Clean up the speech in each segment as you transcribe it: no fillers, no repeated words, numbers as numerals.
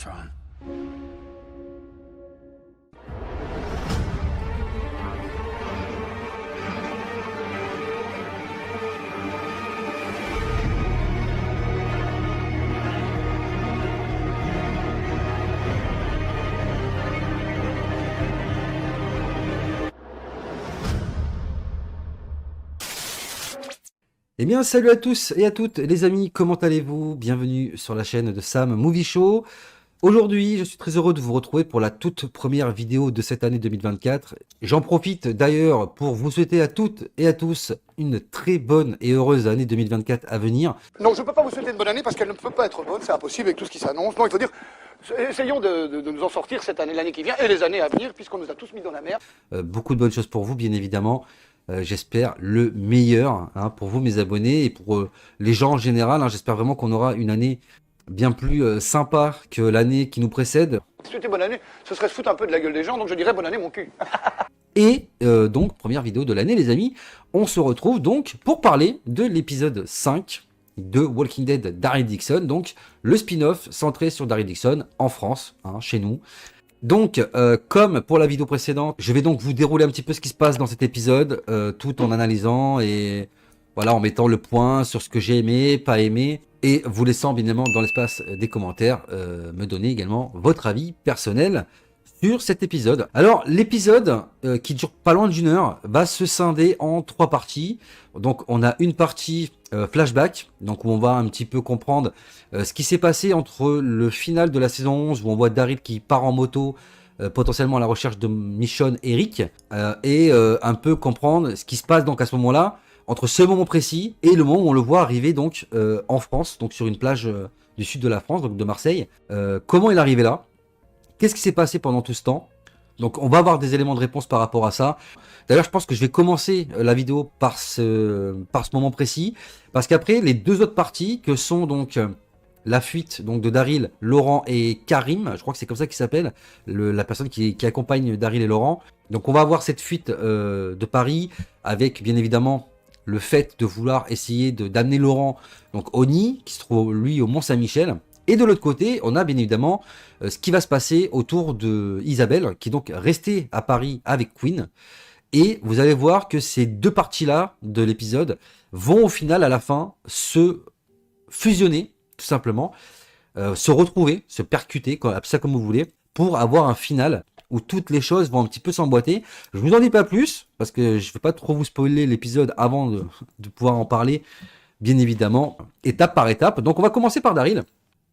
Tron. Eh bien, salut à tous et à toutes les amis, comment allez-vous? Bienvenue sur la chaîne de Sam Movie Show. Aujourd'hui, je suis très heureux de vous retrouver pour la toute première vidéo de cette année 2024. J'en profite d'ailleurs pour vous souhaiter à toutes et à tous une très bonne et heureuse année 2024 à venir. Non, je ne peux pas vous souhaiter une bonne année parce qu'elle ne peut pas être bonne, c'est impossible avec tout ce qui s'annonce. Non, il faut dire, essayons de nous en sortir cette année, l'année qui vient et les années à venir, puisqu'on nous a tous mis dans la merde. Beaucoup de bonnes choses pour vous, bien évidemment. J'espère le meilleur pour vous, mes abonnés, et pour les gens en général. J'espère vraiment qu'on aura une année bien plus sympa que l'année qui nous précède. Souhaiter bonne année, ce serait se foutre un peu de la gueule des gens, donc je dirais bonne année mon cul. Et donc, première vidéo de l'année, les amis. On se retrouve donc pour parler de l'épisode 5 de Walking Dead Daryl Dixon. Donc, le spin-off centré sur Daryl Dixon en France, chez nous. Donc, comme pour la vidéo précédente, je vais donc vous dérouler un petit peu ce qui se passe dans cet épisode, tout en analysant et voilà, en mettant le point sur ce que j'ai aimé, pas aimé, et vous laissant bien évidemment dans l'espace des commentaires me donner également votre avis personnel sur cet épisode. Alors, l'épisode qui dure pas loin d'une heure va se scinder en 3 parties. Donc, on a une partie flashback, donc où on va un petit peu comprendre ce qui s'est passé entre le final de la saison 11, où on voit Daryl qui part en moto, potentiellement à la recherche de Michonne et Rick, et un peu comprendre ce qui se passe donc à ce moment-là, entre ce moment précis et le moment où on le voit arriver donc en France, donc sur une plage du sud de la France, donc de Marseille. Comment il est arrivé là? Qu'est-ce qui s'est passé pendant tout ce temps? Donc on va avoir des éléments de réponse par rapport à ça. D'ailleurs, je pense que je vais commencer la vidéo par ce moment précis, parce qu'après, les deux autres parties, que sont donc la fuite donc de Daryl, Laurent et Karim, je crois que c'est comme ça qu'il s'appelle, la personne qui accompagne Daryl et Laurent. Donc on va avoir cette fuite de Paris, avec bien évidemment le fait de vouloir essayer d'amener Laurent donc au nid, qui se trouve lui au Mont-Saint-Michel. Et de l'autre côté, on a bien évidemment ce qui va se passer autour de Isabelle, qui est donc restée à Paris avec Quinn. Et vous allez voir que ces deux parties-là de l'épisode vont au final, à la fin, se fusionner, tout simplement, se retrouver, se percuter, appelez ça comme vous voulez, pour avoir un final où toutes les choses vont un petit peu s'emboîter. Je vous en dis pas plus, parce que je ne vais pas trop vous spoiler l'épisode avant de pouvoir en parler, bien évidemment, étape par étape. Donc on va commencer par Daryl.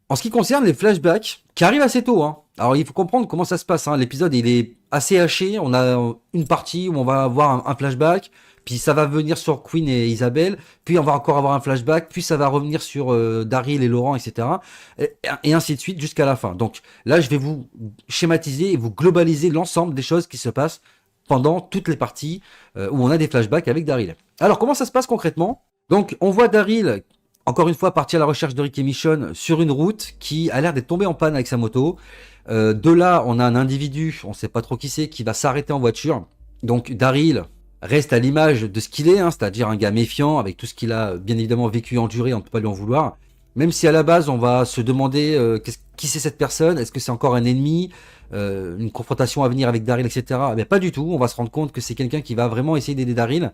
En ce qui concerne les flashbacks, qui arrivent assez tôt, alors il faut comprendre comment ça se passe, l'épisode il est assez haché, on a une partie où on va avoir un flashback, puis ça va venir sur Quinn et Isabelle, puis on va encore avoir un flashback, puis ça va revenir sur Daryl et Laurent, etc. Et ainsi de suite jusqu'à la fin. Donc là je vais vous schématiser et vous globaliser l'ensemble des choses qui se passent pendant toutes les parties où on a des flashbacks avec Daryl. Alors comment ça se passe concrètement? Donc on voit Daryl encore une fois parti à la recherche de Rick et Michonne sur une route qui a l'air d'être tombée en panne avec sa moto. De là, on a un individu, on ne sait pas trop qui c'est, qui va s'arrêter en voiture. Donc Daryl reste à l'image de ce qu'il est, c'est-à-dire un gars méfiant avec tout ce qu'il a bien évidemment vécu et enduré, on ne peut pas lui en vouloir. Même si à la base, on va se demander qui c'est cette personne, est-ce que c'est encore un ennemi, une confrontation à venir avec Daryl, etc. Mais pas du tout, on va se rendre compte que c'est quelqu'un qui va vraiment essayer d'aider Daryl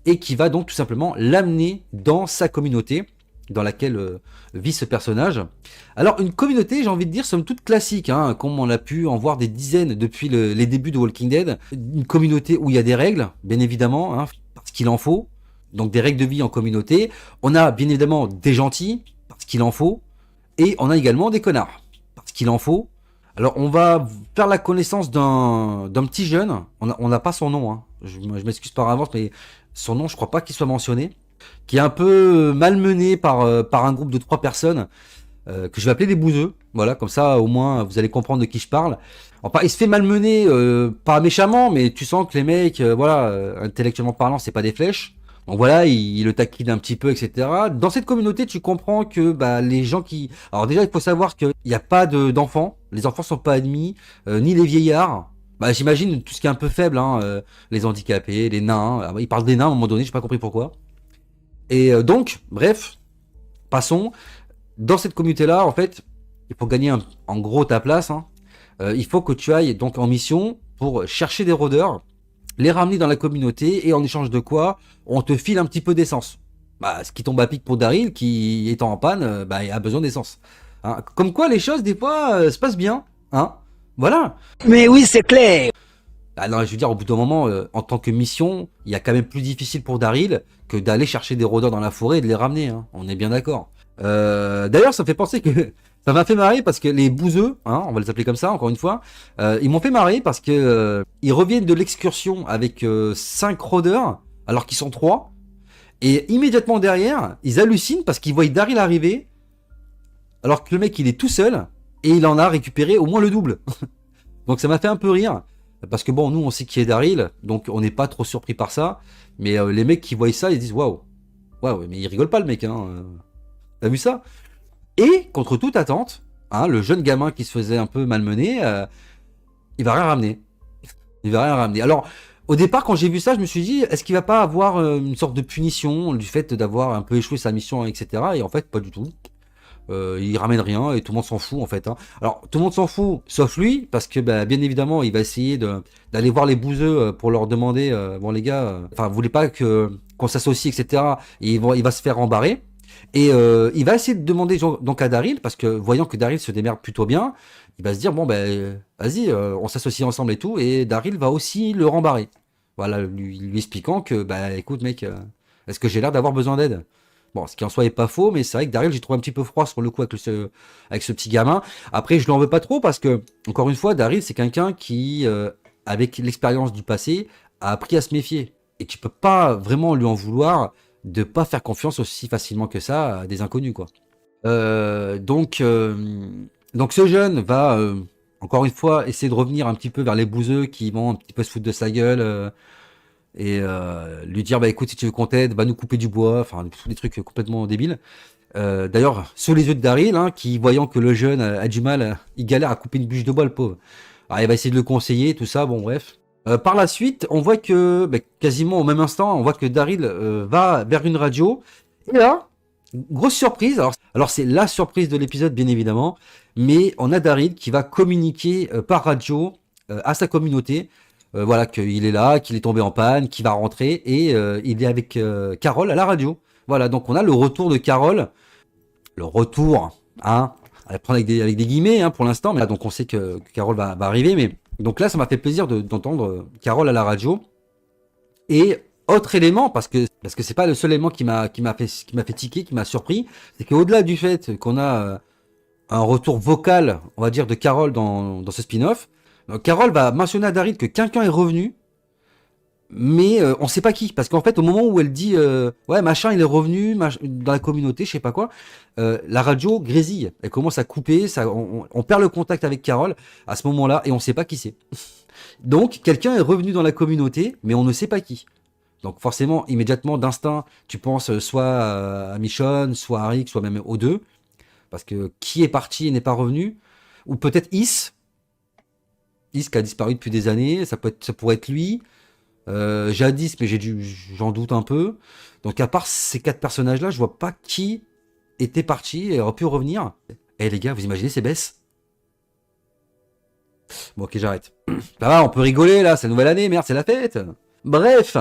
et qui va donc tout simplement l'amener dans sa communauté, dans laquelle vit ce personnage. Alors une communauté, j'ai envie de dire, somme toute classique, comme on a pu en voir des dizaines depuis les débuts de Walking Dead. Une communauté où il y a des règles, bien évidemment, parce qu'il en faut. Donc des règles de vie en communauté. On a bien évidemment des gentils, parce qu'il en faut. Et on a également des connards, parce qu'il en faut. Alors on va faire la connaissance d'un petit jeune. On n'a pas son nom, je m'excuse par avance, mais son nom, je crois pas qu'il soit mentionné, qui est un peu malmené par un groupe de 3 personnes que je vais appeler les bouseux. Voilà, comme ça au moins vous allez comprendre de qui je parle. Enfin, il se fait malmener, pas méchamment, mais tu sens que les mecs, intellectuellement parlant, c'est pas des flèches. Donc voilà, il le taquine un petit peu, etc. Dans cette communauté, tu comprends que les gens qui... Alors déjà, il faut savoir qu'il n'y a pas d'enfants. Les enfants sont pas admis, ni les vieillards. J'imagine tout ce qui est un peu faible, les handicapés, les nains. Alors, il parle des nains à un moment donné, j'ai pas compris pourquoi. Et donc, bref, passons. Dans cette communauté-là, en fait, il faut gagner en gros ta place, hein. Il faut que tu ailles donc en mission pour chercher des rôdeurs, les ramener dans la communauté et en échange de quoi on te file un petit peu d'essence. Bah, ce qui tombe à pic pour Daryl qui étant en panne, bah, il a besoin d'essence. Hein. Comme quoi les choses des fois se passent bien, hein. Voilà. Mais oui, c'est clair. Ah non, je veux dire, au bout d'un moment, en tant que mission, il y a quand même plus difficile pour Daryl que d'aller chercher des rôdeurs dans la forêt et de les ramener. Hein. On est bien d'accord. D'ailleurs, ça me fait penser que ça m'a fait marrer parce que les bouseux, hein, on va les appeler comme ça, encore une fois, ils m'ont fait marrer parce que ils reviennent de l'excursion avec 5 rôdeurs alors qu'ils sont 3. Et immédiatement derrière, ils hallucinent parce qu'ils voient Daryl arriver alors que le mec il est tout seul et il en a récupéré au moins le double. Donc ça m'a fait un peu rire. Parce que bon, nous on sait qui est Daryl, donc on n'est pas trop surpris par ça. Mais les mecs qui voient ça, ils disent waouh, waouh, mais il rigole pas le mec, hein. T'as vu ça? Et contre toute attente, hein, le jeune gamin qui se faisait un peu malmener, il va rien ramener. Il va rien ramener. Alors, au départ, quand j'ai vu ça, je me suis dit, est-ce qu'il va pas avoir une sorte de punition du fait d'avoir un peu échoué sa mission, etc. Et en fait, pas du tout. Il ramène rien et tout le monde s'en fout en fait. Hein. Alors tout le monde s'en fout, sauf lui, parce que bah, bien évidemment, il va essayer d'aller voir les bouseux pour leur demander, bon les gars, enfin vous voulez pas qu'on s'associe, etc. Et il va se faire embarrer. Et il va essayer de demander donc à Daryl, parce que voyant que Daryl se démerde plutôt bien, il va se dire bon ben vas-y, on s'associe ensemble et tout. Et Daryl va aussi le rembarrer. Voilà, lui expliquant que bah écoute mec, est-ce que j'ai l'air d'avoir besoin d'aide? Bon, ce qui en soi est pas faux, mais c'est vrai que Daryl, j'ai trouvé un petit peu froid sur le coup avec ce petit gamin. Après, je l'en veux pas trop parce que, encore une fois, Daryl, c'est quelqu'un qui, avec l'expérience du passé, a appris à se méfier. Et tu peux pas vraiment lui en vouloir de pas faire confiance aussi facilement que ça à des inconnus, quoi. Donc ce jeune va, encore une fois, essayer de revenir un petit peu vers les bouseux qui vont un petit peu se foutre de sa gueule. Et lui dire bah écoute, si tu veux qu'on t'aide, va nous couper du bois, enfin des trucs complètement débiles. D'ailleurs sous les yeux de Daryl, hein, qui voyant que le jeune a du mal, il galère à couper une bûche de bois, le pauvre. Alors il va essayer de le conseiller, tout ça, bon bref. Par la suite, on voit que bah, quasiment au même instant, on voit que Daryl va vers une radio. Et là, grosse surprise. Alors c'est la surprise de l'épisode bien évidemment, mais on a Daryl qui va communiquer par radio à sa communauté. Voilà, qu'il est là, qu'il est tombé en panne, qu'il va rentrer et il est avec Carole à la radio. Voilà, donc on a le retour de Carole. Le retour, hein, à la prendre avec des guillemets hein, pour l'instant, mais là, donc on sait que Carole va arriver. Mais donc là, ça m'a fait plaisir d'entendre Carole à la radio. Et autre élément, parce que c'est pas le seul élément qui m'a fait tiquer, qui m'a surpris, c'est qu'au-delà du fait qu'on a un retour vocal, on va dire, de Carole dans ce spin-off, Carole va mentionner à Daryl que quelqu'un est revenu, mais on sait pas qui. Parce qu'en fait, au moment où elle dit ouais, machin, il est revenu dans la communauté, je sais pas quoi, la radio grésille. Elle commence à couper, on perd le contact avec Carole à ce moment-là et on sait pas qui c'est. Donc, quelqu'un est revenu dans la communauté, mais on ne sait pas qui. Donc, forcément, immédiatement, d'instinct, tu penses soit à Michonne, soit à Rick, soit même aux deux. Parce que qui est parti et n'est pas revenu? Ou peut-être Is qui a disparu depuis des années, ça pourrait être lui. Jadis, mais j'en doute un peu. Donc à part ces 4 personnages-là, je vois pas qui était parti et aurait pu revenir. Eh les gars, vous imaginez ces baisses? Bon ok, j'arrête. Ça va, on peut rigoler là, c'est la nouvelle année, merde, c'est la fête. Bref,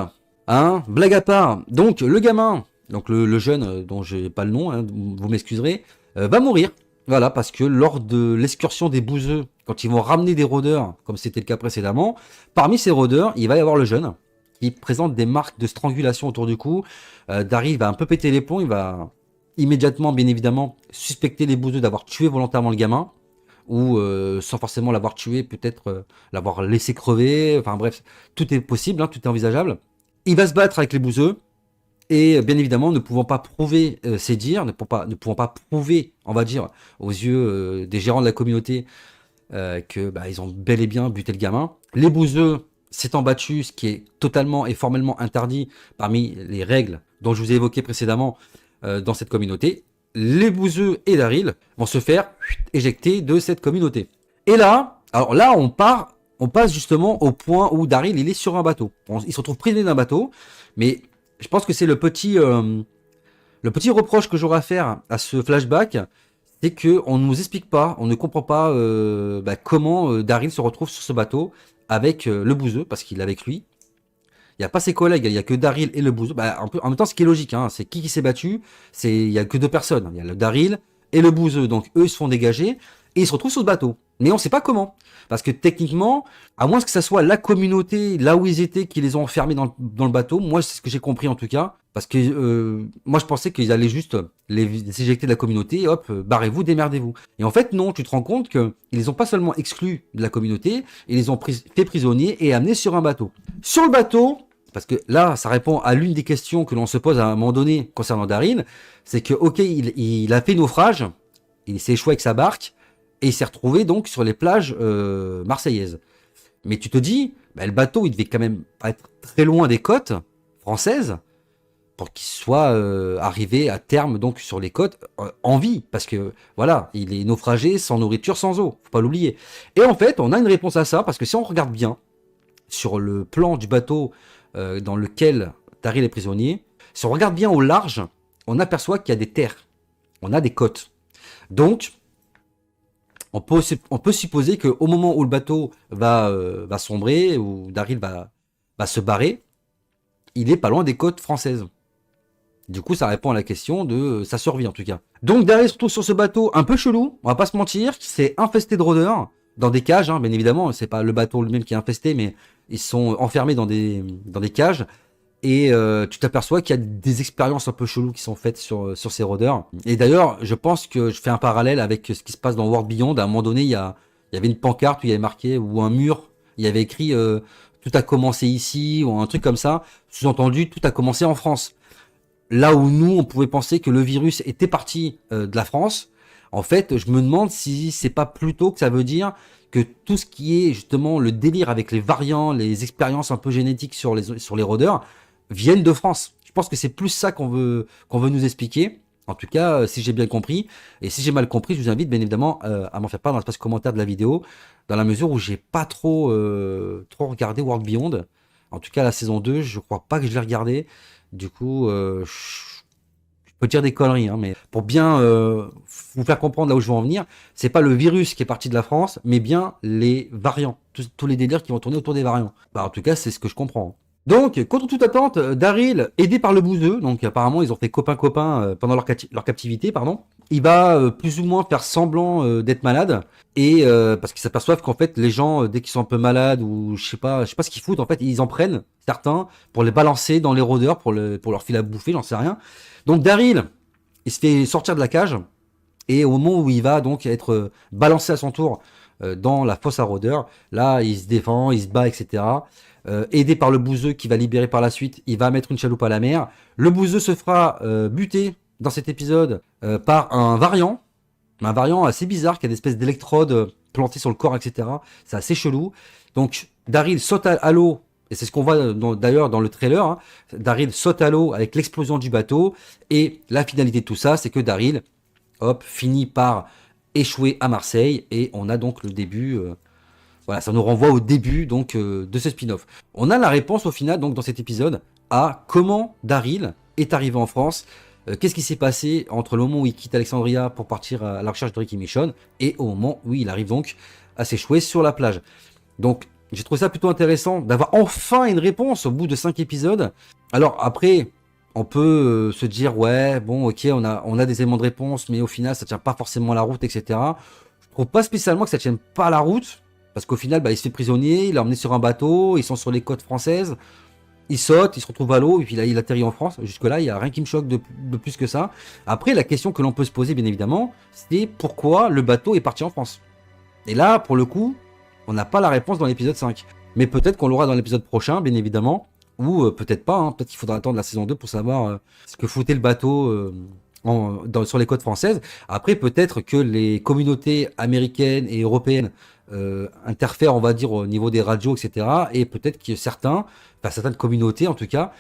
hein, blague à part. Donc le gamin, donc le jeune dont j'ai pas le nom, hein, vous m'excuserez, va mourir. Voilà, parce que lors de l'excursion des bouseux, quand ils vont ramener des rôdeurs, comme c'était le cas précédemment, parmi ces rôdeurs, il va y avoir le jeune, qui présente des marques de strangulation autour du cou. Daryl va un peu péter les plombs, il va immédiatement, bien évidemment, suspecter les bouseux d'avoir tué volontairement le gamin, ou sans forcément l'avoir tué, peut-être l'avoir laissé crever, enfin bref, tout est possible, hein, tout est envisageable. Il va se battre avec les bouseux, et bien évidemment, ne pouvant pas prouver ses dires, ne pouvant pas prouver, on va dire, aux yeux des gérants de la communauté que bah, ils ont bel et bien buté le gamin. Les bouseux s'étant battus, ce qui est totalement et formellement interdit parmi les règles dont je vous ai évoqué précédemment dans cette communauté, les bouseux et Daryl vont se faire éjecter de cette communauté. Et là, alors là, on passe justement au point où Daryl il est sur un bateau. Il se retrouve prisonnier d'un bateau, mais je pense que c'est le petit reproche que j'aurai à faire à ce flashback, c'est que on ne nous explique pas, on ne comprend pas comment Daryl se retrouve sur ce bateau avec le bouseux, parce qu'il est avec lui. Il n'y a pas ses collègues, il n'y a que Daryl et le bouseux. En même temps, ce qui est logique, hein, c'est qui s'est battu. Il n'y a que deux personnes. Il y a le Daryl et le bouseux. Donc eux, ils se font dégager et ils se retrouvent sur ce bateau. Mais on ne sait pas comment. Parce que techniquement, à moins que ça soit la communauté, là où ils étaient, qui les ont enfermés dans le bateau, moi, c'est ce que j'ai compris en tout cas. Parce que moi, je pensais qu'ils allaient juste les éjecter de la communauté et hop, barrez-vous, démerdez-vous. Et en fait, non, tu te rends compte qu'ils les ont pas seulement exclus de la communauté, ils les ont fait prisonniers et amenés sur un bateau. Sur le bateau, parce que là, ça répond à l'une des questions que l'on se pose à un moment donné concernant Daryl, c'est que, ok, il a fait naufrage, il s'est échoué avec sa barque, et il s'est retrouvé donc sur les plages marseillaises. Mais tu te dis, le bateau, il devait quand même pas être très loin des côtes françaises pour qu'il soit arrivé à terme donc sur les côtes en vie. Parce que voilà, il est naufragé sans nourriture, sans eau. Faut pas l'oublier. Et en fait, on a une réponse à ça parce que si on regarde bien sur le plan du bateau dans lequel Daryl est prisonnier, si on regarde bien au large, on aperçoit qu'il y a des terres. On a des côtes. Donc, on peut supposer qu'au moment où le bateau va sombrer, où Daryl va se barrer, il est pas loin des côtes françaises. Du coup, ça répond à la question de sa survie en tout cas. Donc Daryl se retrouve sur ce bateau un peu chelou, on va pas se mentir, c'est infesté de rôdeurs, dans des cages, hein, bien évidemment, c'est pas le bateau lui-même qui est infesté, mais ils sont enfermés dans des cages. Et tu t'aperçois qu'il y a des expériences un peu cheloues qui sont faites sur ces rôdeurs. Et d'ailleurs, je pense que je fais un parallèle avec ce qui se passe dans World Beyond. À un moment donné, il y avait une pancarte où il y avait marqué, ou un mur, il y avait écrit tout a commencé ici, ou un truc comme ça. Sous-entendu, tout a commencé en France. Là où nous, on pouvait penser que le virus était parti de la France, en fait, je me demande si c'est pas plutôt que ça veut dire que tout ce qui est justement le délire avec les variants, les expériences un peu génétiques sur les rôdeurs, viennent de France. Je pense que c'est plus ça qu'on veut nous expliquer. En tout cas, si j'ai bien compris. Et si j'ai mal compris, je vous invite bien évidemment à m'en faire part dans l'espace commentaire de la vidéo, dans la mesure où j'ai pas trop regardé World Beyond. En tout cas, la saison 2, je crois pas que je l'ai regardé. Du coup, je peux dire des conneries, hein, mais pour bien vous faire comprendre là où je veux en venir, c'est pas le virus qui est parti de la France, mais bien les variants. Tous les délires qui vont tourner autour des variants. En tout cas, c'est ce que je comprends. Donc, contre toute attente, Daryl, aidé par le bouseux, donc apparemment ils ont fait copain-copain pendant leur captivité, pardon. Il va plus ou moins faire semblant d'être malade, et parce qu'ils s'aperçoivent qu'en fait les gens, dès qu'ils sont un peu malades, ou je sais pas ce qu'ils foutent, en fait ils en prennent, certains, pour les balancer dans les rôdeurs, pour leur filer à bouffer, j'en sais rien. Donc Daryl, il se fait sortir de la cage, et au moment où il va donc être balancé à son tour dans la fosse à rôdeurs, là il se défend, il se bat, etc. Aidé par le bouseux qui va libérer par la suite, il va mettre une chaloupe à la mer. Le bouseux se fera buter dans cet épisode par un variant assez bizarre qui a des espèces d'électrodes plantées sur le corps, etc. C'est assez chelou. Donc Daryl saute à l'eau, et c'est ce qu'on voit d'ailleurs dans le trailer. Hein. Daryl saute à l'eau avec l'explosion du bateau, et la finalité de tout ça, c'est que Daryl, finit par échouer à Marseille, et on a donc le début. Voilà, ça nous renvoie au début donc de ce spin-off. On a la réponse au final donc dans cet épisode à comment Daryl est arrivé en France. Qu'est-ce qui s'est passé entre le moment où il quitte Alexandria pour partir à la recherche de Ricky Michonne et au moment où il arrive donc à s'échouer sur la plage. Donc j'ai trouvé ça plutôt intéressant d'avoir enfin une réponse au bout de 5 épisodes. Alors après, on peut se dire ouais bon ok on a des éléments de réponse, mais au final ça tient pas forcément la route, etc. Je trouve pas spécialement que ça tienne pas la route. Parce qu'au final, il se fait prisonnier, il est emmené sur un bateau, ils sont sur les côtes françaises, il saute, il se retrouve à l'eau, et puis là, il atterrit en France. Jusque-là, il n'y a rien qui me choque de plus que ça. Après, la question que l'on peut se poser, bien évidemment, c'est pourquoi le bateau est parti en France. Et là, pour le coup, on n'a pas la réponse dans l'épisode 5. Mais peut-être qu'on l'aura dans l'épisode prochain, bien évidemment, ou peut-être pas, hein. Peut-être qu'il faudra attendre la saison 2 pour savoir ce que foutait le bateau sur les côtes françaises. Après, peut-être que les communautés américaines et européennes interfèrent, on va dire, au niveau des radios, etc. Et peut-être que certaines communautés, en tout cas,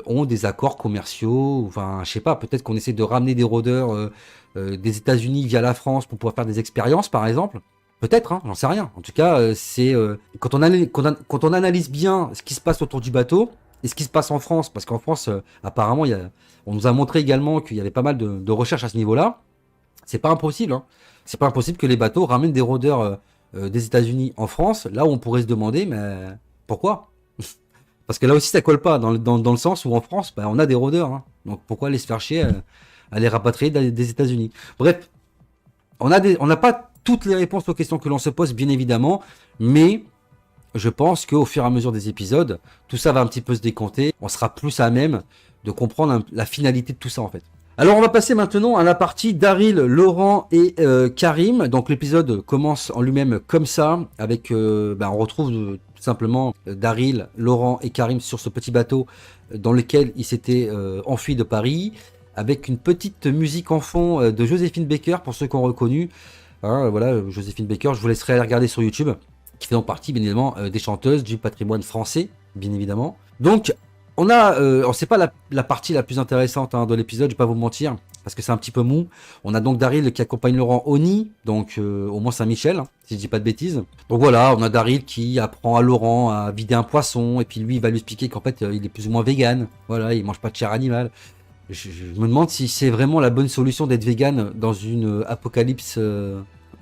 ont des accords commerciaux. Enfin, je sais pas, peut-être qu'on essaie de ramener des rôdeurs des États-Unis via la France pour pouvoir faire des expériences, par exemple. Peut-être, hein, j'en sais rien. En tout cas, c'est quand on analyse bien ce qui se passe autour du bateau et ce qui se passe en France, parce qu'en France, apparemment, on nous a montré également qu'il y avait pas mal de recherches à ce niveau-là. C'est pas impossible, hein. C'est pas impossible que les bateaux ramènent des rôdeurs des États-Unis en France, là où on pourrait se demander, mais pourquoi? Parce que là aussi, ça colle pas, dans le sens où en France, bah, on a des rôdeurs, hein. Donc pourquoi aller se faire chier à les rapatrier des États-Unis? Bref, on n'a pas toutes les réponses aux questions que l'on se pose, bien évidemment, mais je pense qu'au fur et à mesure des épisodes, tout ça va un petit peu se décompter. On sera plus à même de comprendre la finalité de tout ça, en fait. Alors, on va passer maintenant à la partie Daryl, Laurent et Karim. Donc, l'épisode commence en lui-même comme ça, avec, on retrouve tout simplement Daryl, Laurent et Karim sur ce petit bateau dans lequel ils s'étaient enfuis de Paris, avec une petite musique en fond de Joséphine Baker, pour ceux qui ont reconnu. Hein, voilà, Joséphine Baker, je vous laisserai aller regarder sur YouTube, qui fait donc partie, bien évidemment, des chanteuses du patrimoine français, bien évidemment. Donc, c'est pas la partie la plus intéressante de l'épisode, je vais pas vous mentir, parce que c'est un petit peu mou. On a donc Daryl qui accompagne Laurent au nid, donc au Mont-Saint-Michel, si je dis pas de bêtises. Donc voilà, on a Daryl qui apprend à Laurent à vider un poisson, et puis lui, il va lui expliquer qu'en fait, il est plus ou moins vegan. Voilà, il mange pas de chair animale. Je me demande si c'est vraiment la bonne solution d'être vegan dans une apocalypse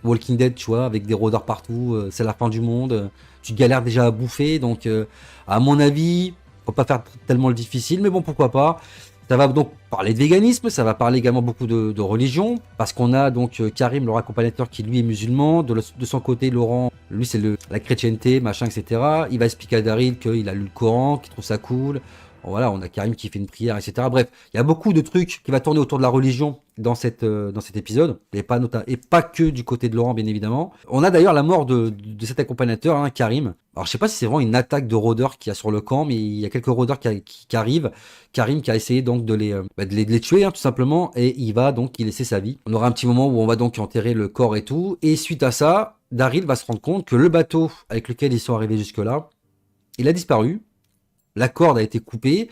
Walking Dead, tu vois, avec des rôdeurs partout, c'est la fin du monde, tu galères déjà à bouffer, donc à mon avis, faut pas faire tellement le difficile, mais bon, pourquoi pas. Ça va donc parler de véganisme, ça va parler également beaucoup de religion, parce qu'on a donc Karim, leur accompagnateur, qui lui est musulman, de son côté, Laurent, lui c'est la chrétienté, machin, etc. Il va expliquer à Daryl qu'il a lu le Coran, qu'il trouve ça cool. Voilà, on a Karim qui fait une prière, etc. Bref, il y a beaucoup de trucs qui va tourner autour de la religion dans cet épisode, et pas que du côté de Laurent, bien évidemment. On a d'ailleurs la mort de cet accompagnateur, hein, Karim. Alors, je sais pas si c'est vraiment une attaque de rôdeurs qu'il y a sur le camp, mais il y a quelques rôdeurs qui arrivent. Karim qui a essayé donc de les tuer, hein, tout simplement, et il va donc y laisser sa vie. On aura un petit moment où on va donc enterrer le corps et tout, et suite à ça, Daryl va se rendre compte que le bateau avec lequel ils sont arrivés jusque-là, il a disparu. La corde a été coupée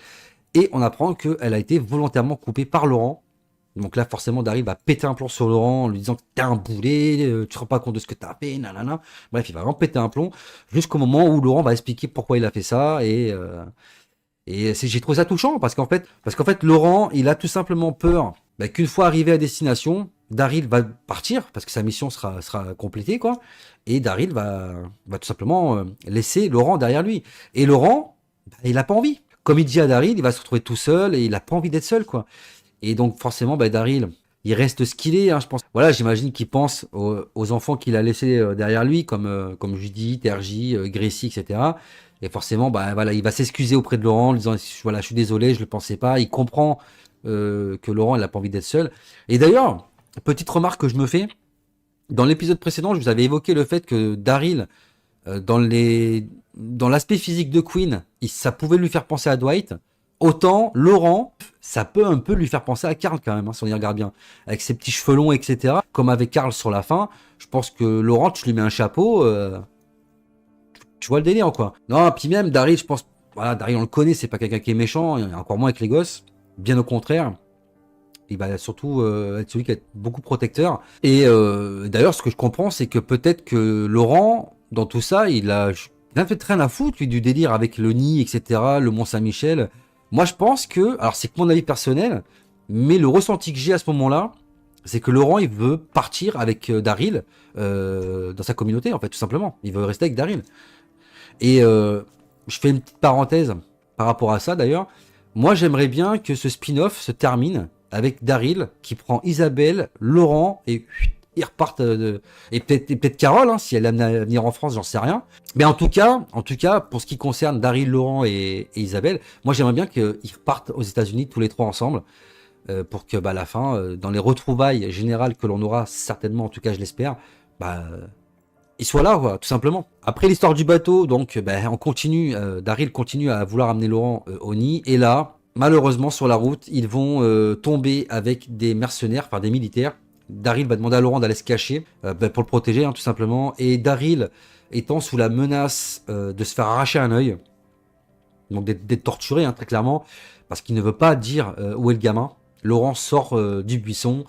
et on apprend qu'elle a été volontairement coupée par Laurent. Donc là, forcément, Daryl va péter un plomb sur Laurent en lui disant que t'es un boulet, tu te rends pas compte de ce que t'as fait, nanana. Bref, il va vraiment péter un plomb jusqu'au moment où Laurent va expliquer pourquoi il a fait ça j'ai trouvé ça touchant parce qu'en fait, Laurent, il a tout simplement peur qu'une fois arrivé à destination, Daryl va partir parce que sa mission sera complétée, quoi. Et Daryl va tout simplement laisser Laurent derrière lui. Et Laurent, il a pas envie. Comme il dit à Daryl, il va se retrouver tout seul et il a pas envie d'être seul, quoi. Et donc forcément, Daryl, il reste ce qu'il est, hein, je pense. Voilà, j'imagine qu'il pense aux enfants qu'il a laissés derrière lui, comme Judith, RJ, Gracie, etc. Et forcément, voilà, il va s'excuser auprès de Laurent, en lui disant, voilà, je suis désolé, je le pensais pas. Il comprend que Laurent, il a pas envie d'être seul. Et d'ailleurs, petite remarque que je me fais, dans l'épisode précédent, je vous avais évoqué le fait que Daryl, dans l'aspect physique de Queen, ça pouvait lui faire penser à Dwight. Autant Laurent, ça peut un peu lui faire penser à Carl quand même, hein, si on y regarde bien. Avec ses petits cheveux longs, etc. Comme avec Carl sur la fin, je pense que Laurent, tu lui mets un chapeau, tu vois le délire, quoi. Non, puis même Daryl, je pense, voilà, Daryl on le connaît, c'est pas quelqu'un qui est méchant, encore moins avec les gosses. Bien au contraire. Il va surtout être celui qui est beaucoup protecteur. Et d'ailleurs, ce que je comprends, c'est que peut-être que Laurent, dans tout ça, il a fait rien à foutre, lui, du délire avec le nid, etc., le Mont-Saint-Michel. Moi, je pense que, alors c'est que mon avis personnel, mais le ressenti que j'ai à ce moment-là, c'est que Laurent, il veut partir avec Daryl dans sa communauté, en fait, tout simplement. Il veut rester avec Daryl. Et je fais une petite parenthèse par rapport à ça, d'ailleurs. Moi, j'aimerais bien que ce spin-off se termine avec Daryl qui prend Isabelle, Laurent et ils repartent et peut-être Carole, hein, si elle aime à venir en France, j'en sais rien. Mais en tout cas, pour ce qui concerne Daryl, Laurent et Isabelle, moi j'aimerais bien qu'ils repartent aux États-Unis tous les trois ensemble pour que à la fin, dans les retrouvailles générales que l'on aura certainement, en tout cas je l'espère, ils soient là, quoi, tout simplement. Après l'histoire du bateau, donc on continue, Daryl continue à vouloir amener Laurent au nid et là. Malheureusement, sur la route, ils vont tomber avec des mercenaires, enfin des militaires. Daryl va demander à Laurent d'aller se cacher pour le protéger, hein, tout simplement. Et Daryl étant sous la menace de se faire arracher un œil, donc d'être torturé, hein, très clairement, parce qu'il ne veut pas dire où est le gamin. Laurent sort du buisson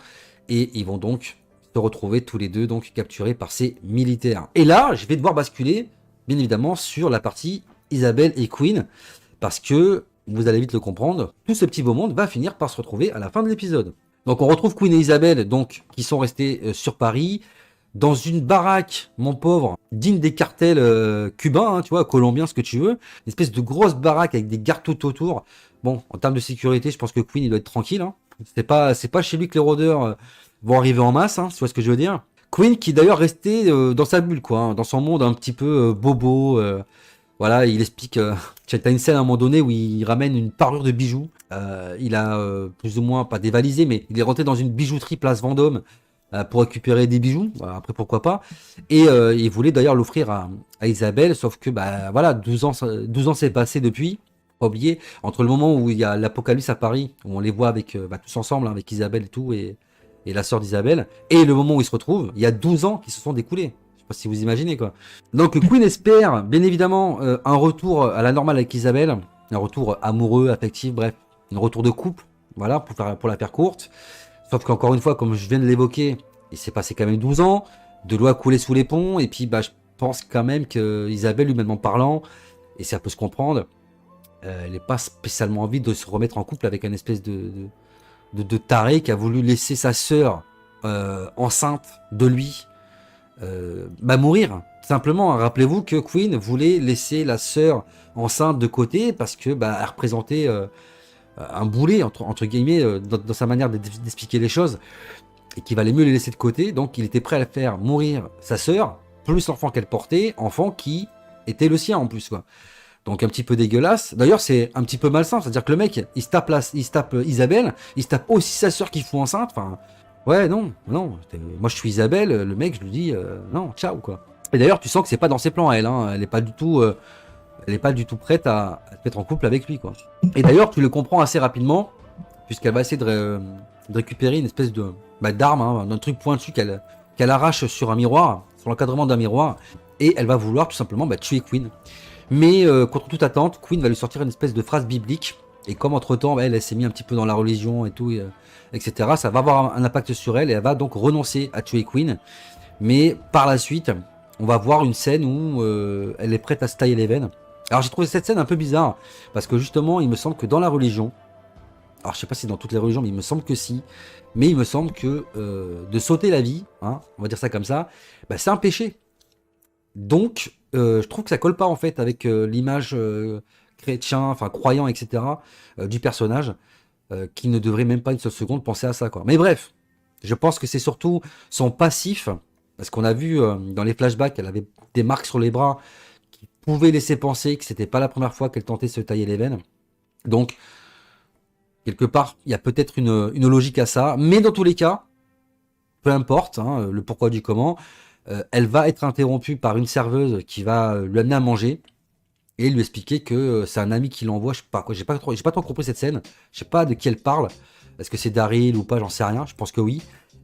et ils vont donc se retrouver tous les deux, donc capturés par ces militaires. Et là, je vais devoir basculer, bien évidemment, sur la partie Isabelle et Queen, parce que vous allez vite le comprendre, tout ce petit beau monde va finir par se retrouver à la fin de l'épisode. Donc on retrouve Queen et Isabelle, donc, qui sont restés sur Paris, dans une baraque, mon pauvre, digne des cartels cubains, hein, tu vois, colombiens, ce que tu veux. Une espèce de grosse baraque avec des gardes tout autour. Bon, en termes de sécurité, je pense que Queen, il doit être tranquille. Hein. C'est pas chez lui que les rôdeurs vont arriver en masse, hein, tu vois ce que je veux dire. Queen qui d'ailleurs restait dans sa bulle, quoi, hein, dans son monde un petit peu bobo. Voilà, il explique. T'as une scène à un moment donné où il ramène une parure de bijoux. Il a plus ou moins pas dévalisé, mais il est rentré dans une bijouterie place Vendôme pour récupérer des bijoux. Après, pourquoi pas. Et il voulait d'ailleurs l'offrir à Isabelle, sauf que bah voilà, 12 ans s'est passé depuis. Pas oublier, entre le moment où il y a l'apocalypse à Paris, où on les voit avec tous ensemble, hein, avec Isabelle et tout, et la sœur d'Isabelle, et le moment où ils se retrouvent, il y a 12 ans qui se sont découlés. Je sais pas si vous imaginez quoi. Donc Queen espère bien évidemment un retour à la normale avec Isabelle, un retour amoureux, affectif, bref, un retour de couple, voilà, pour la faire courte. Sauf qu'encore une fois, comme je viens de l'évoquer, il s'est passé quand même 12 ans, de l'eau a coulé sous les ponts, et puis bah, je pense quand même que Isabelle, humainement parlant, et ça peut se comprendre, elle n'est pas spécialement envie de se remettre en couple avec un espèce de taré qui a voulu laisser sa sœur enceinte de lui mourir. Simplement, hein. Rappelez-vous que Queen voulait laisser la sœur enceinte de côté parce que bah, elle représentait un boulet entre guillemets dans sa manière d'expliquer les choses et qu'il valait mieux les laisser de côté. Donc il était prêt à faire mourir sa sœur plus l'enfant qu'elle portait, enfant qui était le sien en plus quoi. Donc un petit peu dégueulasse. D'ailleurs, c'est un petit peu malsain. C'est-à-dire que le mec, il se tape Isabelle, il se tape aussi sa sœur qui fout enceinte. Enfin, ouais, non. Moi, je suis Isabelle. Le mec, je lui dis, non, ciao, quoi. Et d'ailleurs, tu sens que c'est pas dans ses plans, elle. Hein. Elle est pas du tout prête à se mettre en couple avec lui, quoi. Et d'ailleurs, tu le comprends assez rapidement, puisqu'elle va essayer de récupérer une espèce d'arme, hein, d'un truc pointu qu'elle arrache sur un miroir, sur l'encadrement d'un miroir, et elle va vouloir tout simplement tuer Queen. Mais contre toute attente, Queen va lui sortir une espèce de phrase biblique. Et comme entre-temps, elle s'est mis un petit peu dans la religion et tout, etc., ça va avoir un impact sur elle et elle va donc renoncer à tuer Queen. Mais par la suite, on va voir une scène où elle est prête à se tailler les veines. Alors j'ai trouvé cette scène un peu bizarre, parce que justement, il me semble que dans la religion, alors je sais pas si dans toutes les religions, mais il me semble que si, mais il me semble que de sauter la vie, hein, on va dire ça comme ça, bah, c'est un péché. Donc, je trouve que ça colle pas en fait avec l'image chrétien, enfin croyant, etc. Du personnage, qui ne devrait même pas une seule seconde penser à ça, quoi. Mais bref, je pense que c'est surtout son passif, parce qu'on a vu dans les flashbacks, elle avait des marques sur les bras qui pouvaient laisser penser que c'était pas la première fois qu'elle tentait de se tailler les veines. Donc, quelque part, il y a peut-être une logique à ça, mais dans tous les cas, peu importe hein, le pourquoi du comment. Elle va être interrompue par une serveuse qui va lui amener à manger et lui expliquer que c'est un ami qui l'envoie. Je sais pas quoi, j'ai pas trop compris cette scène. Je sais pas de qui elle parle. Est-ce que c'est Daryl ou pas, j'en sais rien. Je pense que oui.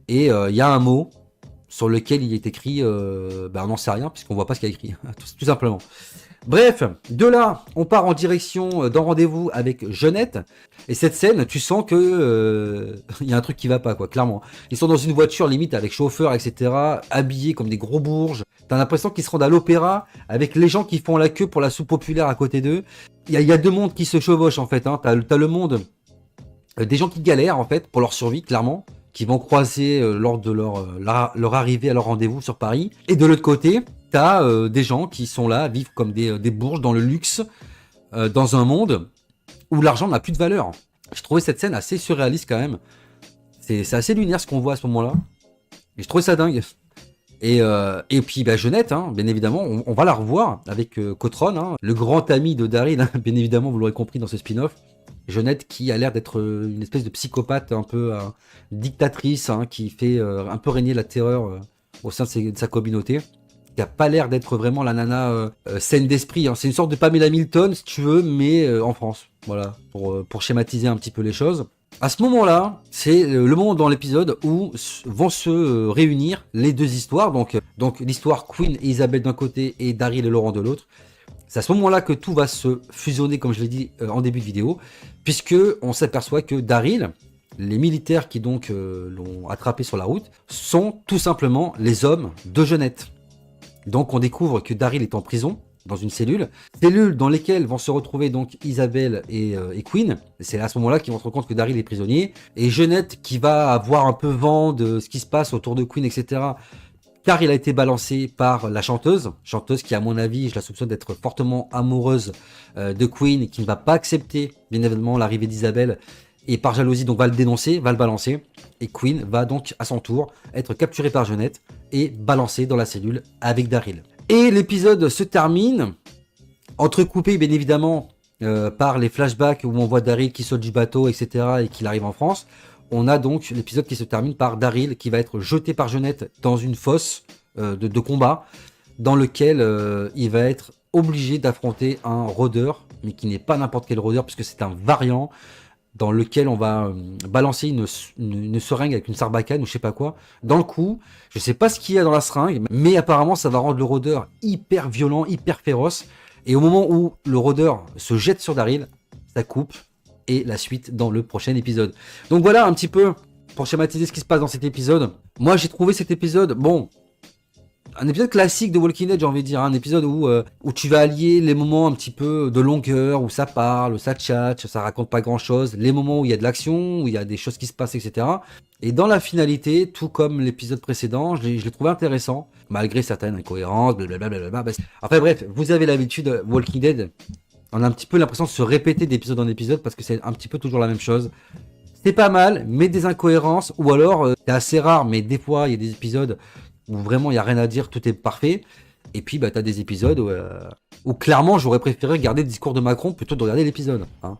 Et il y a un mot sur lequel il est écrit, on n'en sait rien puisqu'on voit pas ce qu'il y a écrit, tout simplement. Bref, de là, on part en direction d'un rendez-vous avec Jeannette. Et cette scène, tu sens que y a un truc qui va pas, quoi, clairement. Ils sont dans une voiture, limite, avec chauffeur, etc., habillés comme des gros bourges. T'as l'impression qu'ils se rendent à l'opéra avec les gens qui font la queue pour la soupe populaire à côté d'eux. Il y a deux mondes qui se chevauchent, en fait. Hein. T'as le monde des gens qui galèrent, en fait, pour leur survie, clairement, qui vont croiser lors de leur arrivée à leur rendez-vous sur Paris. Et de l'autre côté, t'as des gens qui sont là, vivent comme des bourges dans le luxe, dans un monde où l'argent n'a plus de valeur. Je trouvais cette scène assez surréaliste quand même. C'est assez lunaire ce qu'on voit à ce moment-là. Et je trouvais ça dingue. Et puis Jeannette, hein, bien évidemment, on va la revoir avec Cotron, hein, le grand ami de Daryl, hein, bien évidemment, vous l'aurez compris dans ce spin-off. Jeannette qui a l'air d'être une espèce de psychopathe un peu dictatrice, hein, qui fait un peu régner la terreur au sein de sa communauté. Qui a pas l'air d'être vraiment la nana saine d'esprit. Hein. C'est une sorte de Pamela Milton, si tu veux, mais en France. Voilà, pour schématiser un petit peu les choses. À ce moment-là, c'est le moment dans l'épisode où vont se réunir les deux histoires. Donc l'histoire Queen et Isabelle d'un côté et Daryl et Laurent de l'autre. C'est à ce moment-là que tout va se fusionner, comme je l'ai dit en début de vidéo, puisque on s'aperçoit que Daryl, les militaires qui donc l'ont attrapé sur la route, sont tout simplement les hommes de Jeannette. Donc on découvre que Daryl est en prison, dans une cellule dans lesquelles vont se retrouver donc Isabelle et Queen. C'est à ce moment-là qu'ils vont se rendre compte que Daryl est prisonnier, et Jeanette qui va avoir un peu vent de ce qui se passe autour de Queen, etc., car il a été balancé par la chanteuse qui, à mon avis, je la soupçonne d'être fortement amoureuse de Queen, qui ne va pas accepter bien évidemment l'arrivée d'Isabelle, et par jalousie donc va le dénoncer, va le balancer, et Queen va donc à son tour être capturée par Jeanette et balancée dans la cellule avec Daryl. Et l'épisode se termine, entrecoupé bien évidemment par les flashbacks où on voit Daryl qui saute du bateau, etc., et qu'il arrive en France. On a donc l'épisode qui se termine par Daryl qui va être jeté par Jeanette dans une fosse de combat, dans lequel il va être obligé d'affronter un rôdeur, mais qui n'est pas n'importe quel rôdeur, puisque c'est un variant, dans lequel on va balancer une seringue avec une sarbacane ou je sais pas quoi dans le cou. Je sais pas ce qu'il y a dans la seringue, mais apparemment ça va rendre le rôdeur hyper violent, hyper féroce. Et au moment où le rôdeur se jette sur Daryl, ça coupe, et la suite dans le prochain épisode. Donc voilà un petit peu pour schématiser ce qui se passe dans cet épisode. Moi j'ai trouvé cet épisode, bon, un épisode classique de Walking Dead, j'ai envie de dire, un épisode où tu vas allier les moments un petit peu de longueur, où ça parle, ça tchatche, ça raconte pas grand chose, les moments où il y a de l'action, où il y a des choses qui se passent, etc. Et dans la finalité, tout comme l'épisode précédent, je l'ai trouvé intéressant, malgré certaines incohérences, blablabla. Après bref, vous avez l'habitude, Walking Dead, on a un petit peu l'impression de se répéter d'épisode en épisode, parce que c'est un petit peu toujours la même chose. C'est pas mal, mais des incohérences, ou alors, c'est assez rare, mais des fois, il y a des épisodes où vraiment il n'y a rien à dire, tout est parfait. Et puis bah, tu as des épisodes où clairement j'aurais préféré regarder le discours de Macron plutôt que de regarder l'épisode. Hein.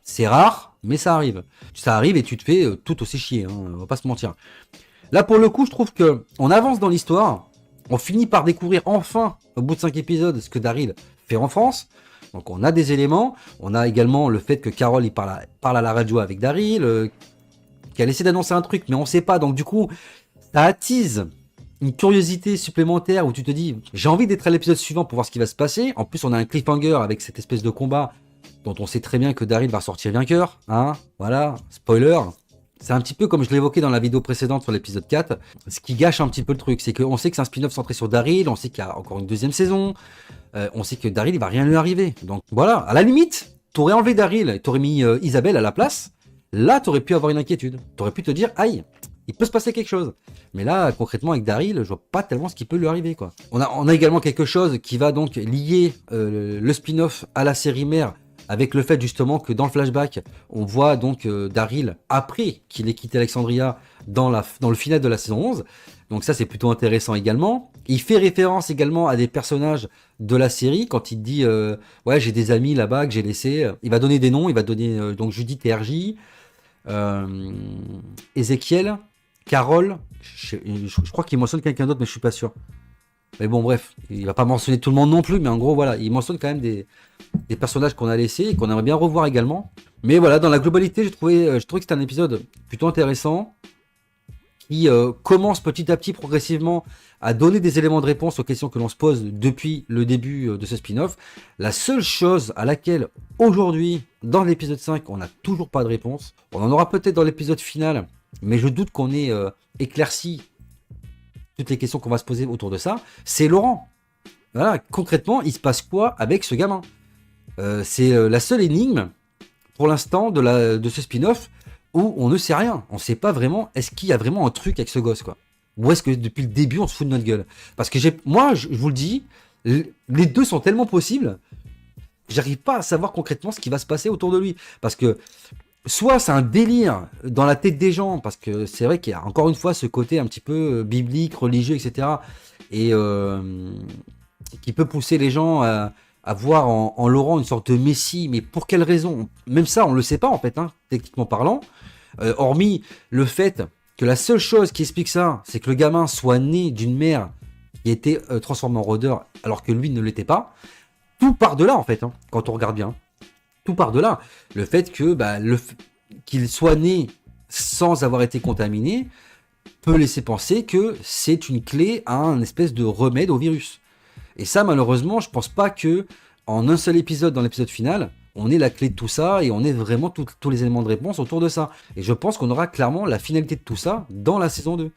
C'est rare, mais ça arrive. Ça arrive et tu te fais tout aussi chier, hein, on va pas se mentir. Là pour le coup je trouve que on avance dans l'histoire, on finit par découvrir enfin, au bout de 5 épisodes, ce que Daryl fait en France. Donc on a des éléments, on a également le fait que Carol il parle à la radio avec Daryl, qu'elle essaie d'annoncer un truc mais on sait pas, donc du coup ça attise une curiosité supplémentaire où tu te dis j'ai envie d'être à l'épisode suivant pour voir ce qui va se passer. En plus on a un cliffhanger avec cette espèce de combat dont on sait très bien que Daryl va sortir vainqueur, hein, voilà, spoiler. C'est un petit peu comme je l'évoquais dans la vidéo précédente sur l'épisode 4, ce qui gâche un petit peu le truc, c'est qu'on sait que c'est un spin-off centré sur Daryl, on sait qu'il y a encore une deuxième saison, on sait que Daryl il va rien lui arriver, donc voilà, à la limite, t'aurais enlevé Daryl et t'aurais mis Isabelle à la place, là t'aurais pu avoir une inquiétude, t'aurais pu te dire aïe, il peut se passer quelque chose. Mais là, concrètement, avec Daryl, je vois pas tellement ce qui peut lui arriver, quoi. On a également quelque chose qui va donc lier le spin-off à la série mère, avec le fait justement que dans le flashback, on voit donc Daryl après qu'il ait quitté Alexandria dans le final de la saison 11. Donc ça, c'est plutôt intéressant également. Il fait référence également à des personnages de la série quand il dit ouais, j'ai des amis là-bas que j'ai laissés. Il va donner des noms, il va donner donc Judith et RJ, Ézéchiel, Carole, je crois qu'il mentionne quelqu'un d'autre, mais je suis pas sûr. Mais bon, bref, il va pas mentionner tout le monde non plus, mais en gros, voilà, il mentionne quand même des personnages qu'on a laissés et qu'on aimerait bien revoir également. Mais voilà, dans la globalité, j'ai trouvé que c'était un épisode plutôt intéressant qui commence petit à petit, progressivement, à donner des éléments de réponse aux questions que l'on se pose depuis le début de ce spin-off. La seule chose à laquelle, aujourd'hui, dans l'épisode 5, on n'a toujours pas de réponse, on en aura peut-être dans l'épisode final, mais je doute qu'on ait éclairci toutes les questions qu'on va se poser autour de ça, c'est Laurent. Voilà, concrètement, il se passe quoi avec ce gamin? C'est la seule énigme, pour l'instant, de ce spin-off, où on ne sait rien. On ne sait pas vraiment, est-ce qu'il y a vraiment un truc avec ce gosse, quoi? Ou est-ce que depuis le début, on se fout de notre gueule? Parce que moi, je vous le dis, les deux sont tellement possibles, j'arrive pas à savoir concrètement ce qui va se passer autour de lui. Parce que soit c'est un délire dans la tête des gens, parce que c'est vrai qu'il y a encore une fois ce côté un petit peu biblique, religieux, etc. Et qui peut pousser les gens à voir en Laurent une sorte de messie, mais pour quelle raison? Même ça, on le sait pas en fait, hein, techniquement parlant. Hormis le fait que la seule chose qui explique ça, c'est que le gamin soit né d'une mère qui a été transformée en rôdeur, alors que lui ne l'était pas. Tout part de là en fait, hein, quand on regarde bien. Tout part de là. Le fait que qu'il soit né sans avoir été contaminé peut laisser penser que c'est une clé à un espèce de remède au virus. Et ça, malheureusement, je pense pas que en un seul épisode, dans l'épisode final, on ait la clé de tout ça et on ait vraiment tous les éléments de réponse autour de ça. Et je pense qu'on aura clairement la finalité de tout ça dans la saison 2.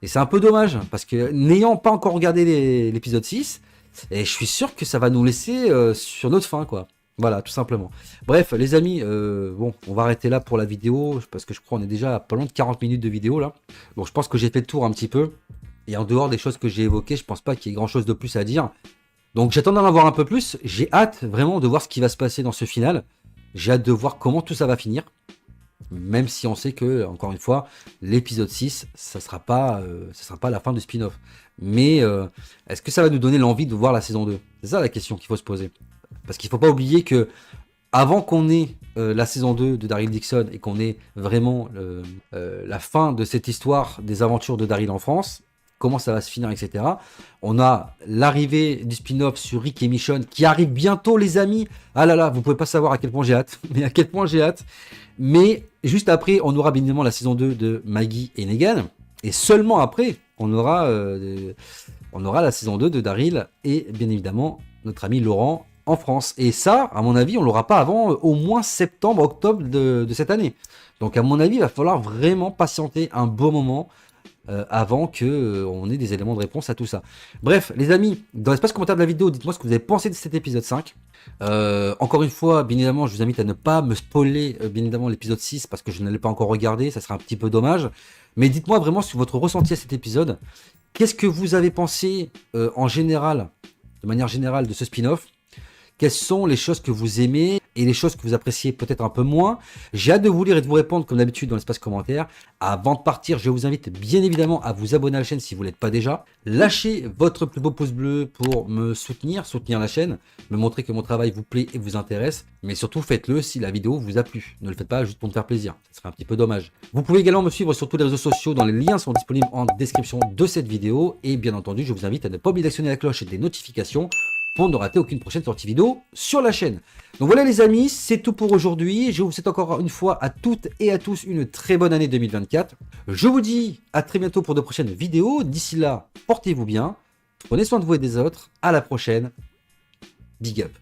Et c'est un peu dommage, parce que n'ayant pas encore regardé l'épisode 6, Et je suis sûr que ça va nous laisser sur notre faim, quoi. Voilà, tout simplement. Bref, les amis, bon, on va arrêter là pour la vidéo, parce que je crois qu'on est déjà à pas loin de 40 minutes de vidéo, là. Bon, je pense que j'ai fait le tour un petit peu. Et en dehors des choses que j'ai évoquées, je pense pas qu'il y ait grand-chose de plus à dire. Donc j'attends d'en avoir un peu plus. J'ai hâte vraiment de voir ce qui va se passer dans ce final. J'ai hâte de voir comment tout ça va finir. Même si on sait que, encore une fois, l'épisode 6, ça sera pas la fin du spin-off. Mais est-ce que ça va nous donner l'envie de voir la saison 2? C'est ça la question qu'il faut se poser. Parce qu'il ne faut pas oublier que avant qu'on ait la saison 2 de Daryl Dixon et qu'on ait vraiment la fin de cette histoire des aventures de Daryl en France, comment ça va se finir, etc. On a l'arrivée du spin-off sur Rick et Michonne qui arrive bientôt, les amis. Ah là là, vous pouvez pas savoir à quel point j'ai hâte. Mais à quel point j'ai hâte. Mais juste après, on aura bien évidemment la saison 2 de Maggie et Negan. Et seulement après, on aura la saison 2 de Daryl et bien évidemment notre ami Laurent en France. Et ça, à mon avis, on l'aura pas avant au moins septembre, octobre de cette année. Donc à mon avis, il va falloir vraiment patienter un beau moment avant qu'on ait des éléments de réponse à tout ça. Bref, les amis, dans l'espace commentaire de la vidéo, dites-moi ce que vous avez pensé de cet épisode 5. Encore une fois, bien évidemment, je vous invite à ne pas me spoiler bien évidemment l'épisode 6 parce que je ne l'ai pas encore regardé, ça serait un petit peu dommage. Mais dites-moi vraiment sur votre ressenti à cet épisode. Qu'est-ce que vous avez pensé en général, de manière générale, de ce spin-off? Quelles sont les choses que vous aimez et les choses que vous appréciez peut-être un peu moins? J'ai hâte de vous lire et de vous répondre comme d'habitude dans l'espace commentaire. Avant de partir, je vous invite bien évidemment à vous abonner à la chaîne si vous ne l'êtes pas déjà. Lâchez votre plus beau pouce bleu pour me soutenir la chaîne, me montrer que mon travail vous plaît et vous intéresse. Mais surtout faites-le si la vidéo vous a plu. Ne le faites pas juste pour me faire plaisir, ce serait un petit peu dommage. Vous pouvez également me suivre sur tous les réseaux sociaux dont les liens sont disponibles en description de cette vidéo. Et bien entendu, je vous invite à ne pas oublier d'actionner la cloche et des notifications pour ne rater aucune prochaine sortie vidéo sur la chaîne. Donc voilà les amis, c'est tout pour aujourd'hui. Je vous souhaite encore une fois à toutes et à tous une très bonne année 2024. Je vous dis à très bientôt pour de prochaines vidéos. D'ici là, portez-vous bien, prenez soin de vous et des autres. À la prochaine. Big up.